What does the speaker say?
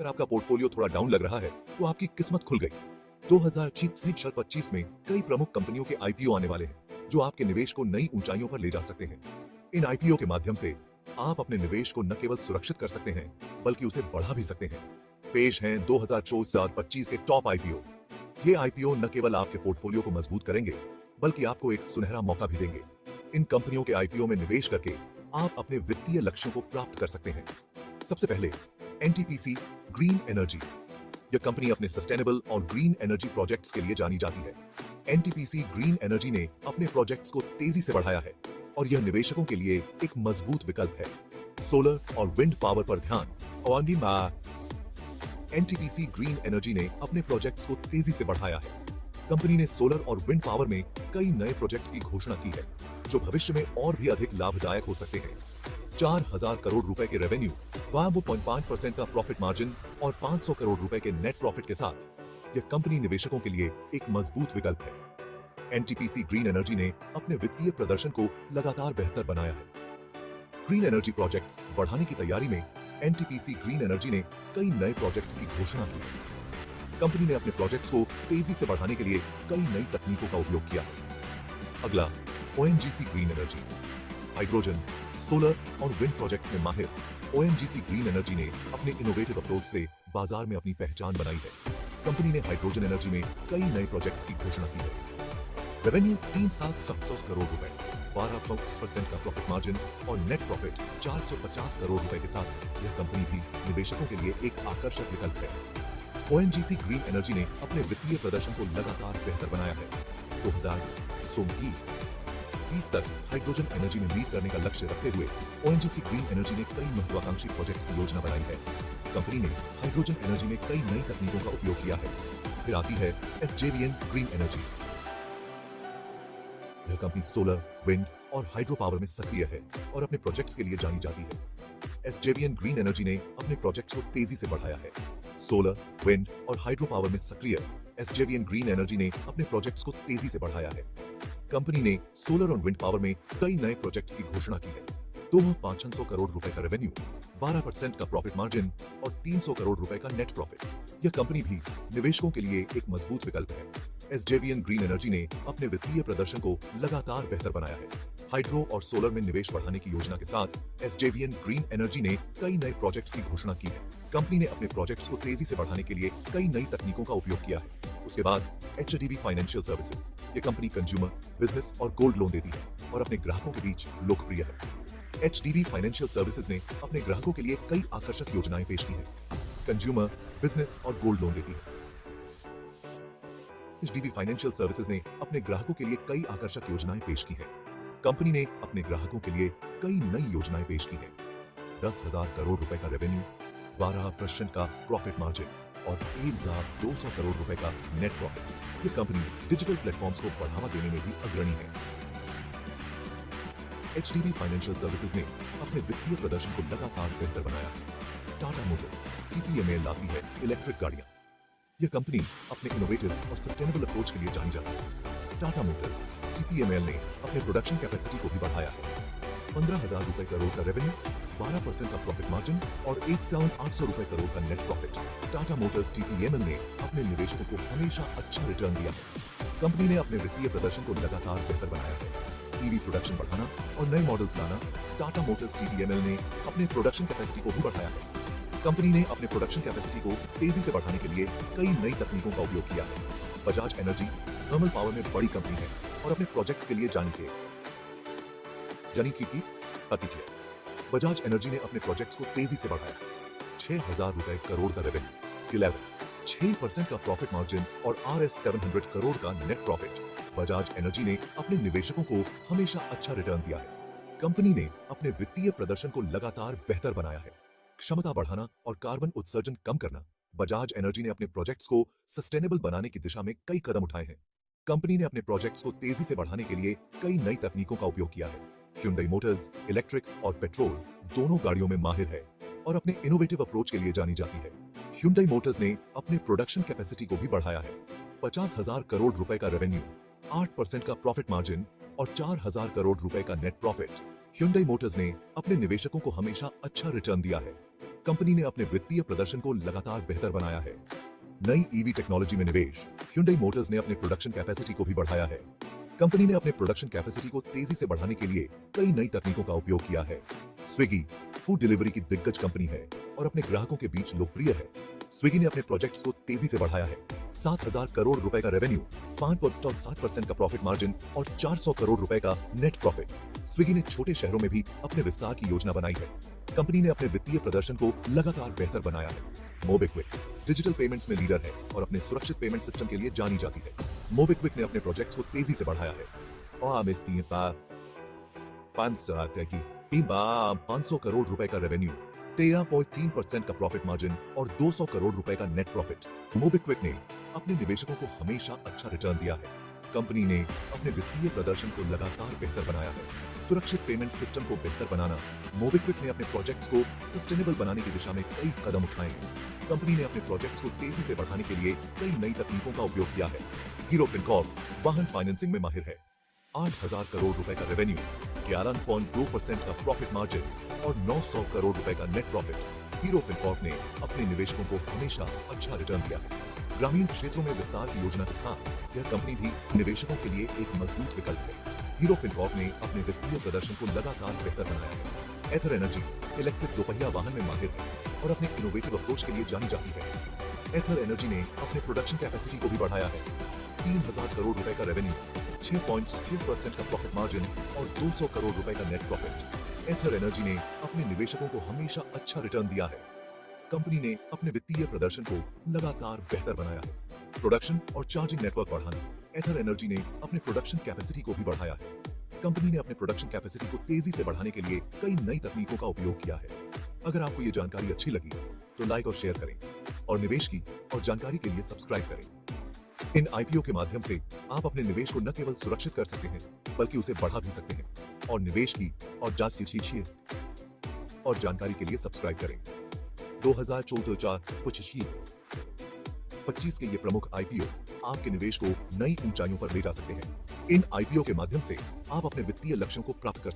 अगर आपका पोर्टफोलियो थोड़ा डाउन लग रहा है तो आपकी किस्मत खुल गई। 2025 में कई प्रमुख कंपनियों के आईपीओ आने वाले हैं जो आपके निवेश को नई ऊंचाइयों पर ले जा सकते हैं। इन आईपीओ के माध्यम से आप अपने निवेश को न केवल सुरक्षित कर सकते हैं बल्कि उसे बढ़ा भी सकते हैं। पेश हैं 2024-25 के टॉप आईपीओ। ये आईपीओ न केवल आपके पोर्टफोलियो को मजबूत करेंगे बल्कि आपको एक सुनहरा मौका भी देंगे। इन कंपनियों के आईपीओ में निवेश करके आप अपने वित्तीय लक्ष्यों को प्राप्त कर सकते हैं। सबसे पहले एनटीपीसी ग्रीन एनर्जी। यह कंपनी अपने सस्टेनेबल और ग्रीन एनर्जी प्रोजेक्ट्स के लिए जानी जाती है। एनटीपीसी ग्रीन एनर्जी ने अपने प्रोजेक्ट्स को तेजी से बढ़ाया है और यह निवेशकों के लिए एक मजबूत विकल्प है। सोलर और विंड पावर पर ध्यान। एनटीपीसी ग्रीन एनर्जी ने अपने प्रोजेक्ट्स को तेजी से बढ़ाया है। कंपनी ने सोलर और विंड पावर में कई नए प्रोजेक्ट्स की घोषणा की है जो भविष्य में और भी अधिक लाभदायक हो सकते हैं। 4000 करोड़ रुपए के रेवेन्यू, 12.5% का प्रॉफिट मार्जिन और 500 करोड़ रुपए के नेट प्रॉफिट के साथ यह कंपनी निवेशकों के लिए एक मजबूत विकल्प है। एनटीपीसी ग्रीन एनर्जी ने अपने वित्तीय प्रदर्शन को लगातार बेहतर बनाया है। ग्रीन एनर्जी प्रोजेक्ट्स बढ़ाने की तैयारी में एनटीपीसी ग्रीन एनर्जी ने कई नए प्रोजेक्ट्स की घोषणा की है। कंपनी ने अपने प्रोजेक्ट्स को तेजी से बढ़ाने के लिए कई नई तकनीकों का उपयोग किया है। अगला ONGC green energy. Hydrogen, solar और विंड प्रोजेक्ट्स में माहिर ओएनजीसी ग्रीन एनर्जी ने अपने इनोवेटिव अप्रोच से बाजार में अपनी पहचान बनाई है। कंपनी ने हाइड्रोजन एनर्जी में कई नए प्रोजेक्ट्स की घोषणा की है। रेवेन्यू 3,700 करोड़ रुपए, 12% का प्रॉफिट मार्जिन और नेट प्रॉफिट 450 करोड़ रुपए के साथ यह कंपनी भी निवेशकों के लिए एक आकर्षक विकल्प है। ओएनजीसी ग्रीन एनर्जी ने अपने वित्तीय प्रदर्शन को लगातार बेहतर बनाया है। 2030 तक हाइड्रोजन एनर्जी में लीड करने का लक्ष्य रखते हुए ओएनजीसी ग्रीन एनर्जी ने कई महत्वाकांक्षी प्रोजेक्ट्स की योजना बनाई है। कंपनी ने हाइड्रोजन एनर्जी में कई नई तकनीकों का उपयोग किया है। फिर आती है एसजेवीएन ग्रीन एनर्जी। यह कंपनी सोलर, विंड और हाइड्रो पावर में सक्रिय है और अपने प्रोजेक्ट्स के लिए जानी जाती है। एसजेवीएन ग्रीन एनर्जी ने अपने प्रोजेक्ट्स को तेजी से बढ़ाया है। सोलर, विंड और हाइड्रो पावर में सक्रिय एसजेवीएन ग्रीन एनर्जी ने अपने प्रोजेक्ट्स को तेजी से बढ़ाया है। कंपनी ने सोलर और विंड पावर में कई नए प्रोजेक्ट्स की घोषणा की है। 2,500 करोड़ रुपए का रेवेन्यू, 12% का प्रॉफिट मार्जिन और 300 करोड़ रुपए का नेट प्रॉफिट। यह कंपनी भी निवेशकों के लिए एक मजबूत विकल्प है। एसजेवीएन ग्रीन एनर्जी ने अपने वित्तीय प्रदर्शन को लगातार बेहतर बनाया है। हाइड्रो और सोलर में निवेश बढ़ाने की योजना के साथ एसजेवीएन ग्रीन एनर्जी ने कई नए प्रोजेक्ट्स की घोषणा की है। कंपनी ने अपने प्रोजेक्ट्स को तेजी से बढ़ाने के लिए कई नई तकनीकों का उपयोग किया है। उसके बाद एचडीबी फाइनेंशियल सर्विसेज। ये कंपनी कंज्यूमर, बिजनेस और गोल्ड लोन देती है और अपने ग्राहकों के बीच लोकप्रिय है। एचडीबी फाइनेंशियल सर्विसेज ने अपने ग्राहकों के लिए कई आकर्षक योजनाएं पेश की हैं। कंज्यूमर, बिजनेस और गोल्ड लोन देती है। एचडीबी फाइनेंशियल सर्विसेज ने अपने ग्राहकों के लिए कई आकर्षक योजनाएं पेश की हैं। कंपनी ने अपने ग्राहकों के लिए कई नई योजनाएं पेश की हैं। 10,000 करोड़ रुपए का रेवेन्यू, 12% का प्रॉफिट मार्जिन और 1,200 करोड़ रुपए का नेट प्रॉफिट। ये कंपनी डिजिटल प्लेटफॉर्म्स को बढ़ावा देने में भी अग्रणी है। एचडीबी फाइनेंशियल सर्विसेज ने अपने वित्तीय प्रदर्शन को लगातार बेहतर बनाया है। टाटा मोटर्स टीपीएमएल लाती है इलेक्ट्रिक गाड़ियां। यह कंपनी अपने इनोवेटिव और सस्टेनेबल अप्रोच के लिए जानी जाती है। टाटा मोटर्स टीपीएमएल ने अपने प्रोडक्शन कैपेसिटी को भी बढ़ाया है। 15,000 रुपए करोड़ का रेवेन्यू, 12% का प्रॉफिट मार्जिन और 1,800 रुपए करोड़ का नेट प्रॉफिट। टाटा मोटर्स टीपीएमएल ने अपने निवेशकों को हमेशा अच्छा रिटर्न दिया है। कंपनी ने अपने वित्तीय प्रदर्शन को लगातार बेहतर बनाया है। ईवी प्रोडक्शन बढ़ाना और नए मॉडल्स लाना। टाटा मोटर्स टीपीएमएल ने अपने प्रोडक्शन कैपेसिटी को भी बढ़ाया है। कंपनी ने अपने प्रोडक्शन कैपेसिटी को तेजी से बढ़ाने के लिए कई नई तकनीकों का उपयोग किया है। बजाज एनर्जी थर्मल पावर में बड़ी कंपनी है और अपने प्रोजेक्ट्स के लिए जानी थी। बजाज एनर्जी ने अपने प्रोजेक्ट्स को तेजी से बढ़ाया। 6,000 रुपए करोड़ का रेवेन्यू, 6% का प्रॉफिट मार्जिन और RS 700 करोड़ का नेट प्रॉफिट। बजाज एनर्जी ने अपने निवेशकों को हमेशा अच्छा रिटर्न दिया है। कंपनी ने अपने वित्तीय प्रदर्शन को लगातार बेहतर बनाया है। क्षमता बढ़ाना और कार्बन उत्सर्जन कम करना। बजाज एनर्जी ने अपने प्रोजेक्ट्स को सस्टेनेबल बनाने की दिशा में कई कदम उठाए हैं। कंपनी ने अपने प्रोजेक्ट्स को तेजी से बढ़ाने के लिए कई नई तकनीकों का उपयोग किया है। Hyundai मोटर्स इलेक्ट्रिक और पेट्रोल दोनों गाड़ियों में माहिर है और अपने इनोवेटिव अप्रोच के लिए जानी जाती है। Hyundai मोटर्स ने अपने प्रोडक्शन कैपेसिटी को भी बढ़ाया है। 50,000 करोड़ रुपए का रेवेन्यू, 8% का प्रॉफिट मार्जिन और 4,000 करोड़ रुपए का नेट प्रॉफिट। Hyundai मोटर्स ने अपने निवेशकों को हमेशा अच्छा रिटर्न दिया है। कंपनी ने अपने वित्तीय प्रदर्शन को लगातार बेहतर बनाया है। नई ईवी टेक्नोलॉजी में निवेश। Hyundai मोटर्स ने अपने प्रोडक्शन कैपेसिटी को भी बढ़ाया है। कंपनी ने अपने प्रोडक्शन कैपेसिटी को तेजी से बढ़ाने के लिए कई नई तकनीकों का उपयोग किया है। स्विगी फूड डिलीवरी की दिग्गज कंपनी है और अपने ग्राहकों के बीच लोकप्रिय है। स्विगी ने अपने प्रोजेक्ट्स को तेजी से बढ़ाया है। 7,000 करोड़ रुपए का रेवेन्यू, 5.7% का प्रॉफिट मार्जिन और 400 करोड़ रुपए का नेट प्रॉफिट। स्विगी ने छोटे शहरों में भी अपने विस्तार की योजना बनाई है। कंपनी ने अपने वित्तीय प्रदर्शन को लगातार बेहतर बनाया है। मोबिक्विक डिजिटल पेमेंट्स में लीडर है और अपने सुरक्षित पेमेंट सिस्टम के लिए जानी जाती है। मोबिक्विक ने अपने प्रोजेक्ट्स को तेजी से बढ़ाया है और 500 करोड़ रुपए का रेवेन्यू, 13.3% का प्रॉफिट मार्जिन और 200 करोड़ रुपए का नेट प्रॉफिट। मोबिक्विक ने अपने निवेशकों को हमेशा अच्छा रिटर्न दिया है। कंपनी ने अपने वित्तीय प्रदर्शन को लगातार बेहतर बनाया है। सुरक्षित पेमेंट सिस्टम को बेहतर बनाना। मोबिक्विक ने अपने प्रोजेक्ट्स को सस्टेनेबल बनाने की दिशा में कई कदम उठाए हैं। कंपनी ने अपने प्रोजेक्ट्स को तेजी से बढ़ाने के लिए कई नई तकनीकों का उपयोग किया है। हीरो फिनकॉर्प वाहन फाइनेंसिंग में माहिर है। 8,000 करोड़ रुपए का रेवेन्यू, 11.2% का प्रॉफिट मार्जिन और 900 करोड़ रुपए का नेट प्रॉफिट। हीरो फिनकॉर्प ने अपने निवेशकों को हमेशा अच्छा रिटर्न दिया है। ग्रामीण क्षेत्रों में विस्तार की योजना के साथ यह कंपनी भी निवेशकों के लिए एक मजबूत विकल्प है। हीरो फिनकॉर्प ने अपने वित्तीय प्रदर्शन को लगातार बेहतर बनाया है। एथर एनर्जी इलेक्ट्रिक दोपहिया वाहन में माहिर है और अपने इनोवेटिव अप्रोच के लिए जानी जाती है। एथर एनर्जी ने अपने प्रोडक्शन कैपेसिटी को भी बढ़ाया है। 3,000 करोड़ रुपए का रेवेन्यू, 6.6% का प्रॉफिट मार्जिन और 200 करोड़ रुपए का नेट प्रॉफिट। एथर एनर्जी ने अपने निवेशकों को हमेशा अच्छा रिटर्न दिया है। कंपनी ने अपने वित्तीय प्रदर्शन को लगातार बेहतर बनाया है। प्रोडक्शन और चार्जिंग नेटवर्क बढ़ाना। एथर एनर्जी ने अपने प्रोडक्शन कैपेसिटी को भी बढ़ाया है। कंपनी ने अपने प्रोडक्शन कैपेसिटी को तेजी से बढ़ाने के लिए कई नई तकनीकों का उपयोग किया है। अगर आपको ये जानकारी अच्छी लगी तो लाइक और शेयर करें और निवेश की और जानकारी के लिए सब्सक्राइब करें। इन आईपीओ के माध्यम से आप अपने निवेश को न केवल सुरक्षित कर सकते हैं बल्कि उसे बढ़ा भी सकते हैं। और निवेश की और जांच सीखिए और जानकारी के लिए सब्सक्राइब करें। 2024-25 के ये प्रमुख आईपीओ आपके निवेश को नई ऊंचाइयों पर ले जा सकते हैं। इन आईपीओ के माध्यम से आप अपने वित्तीय लक्ष्यों को प्राप्त कर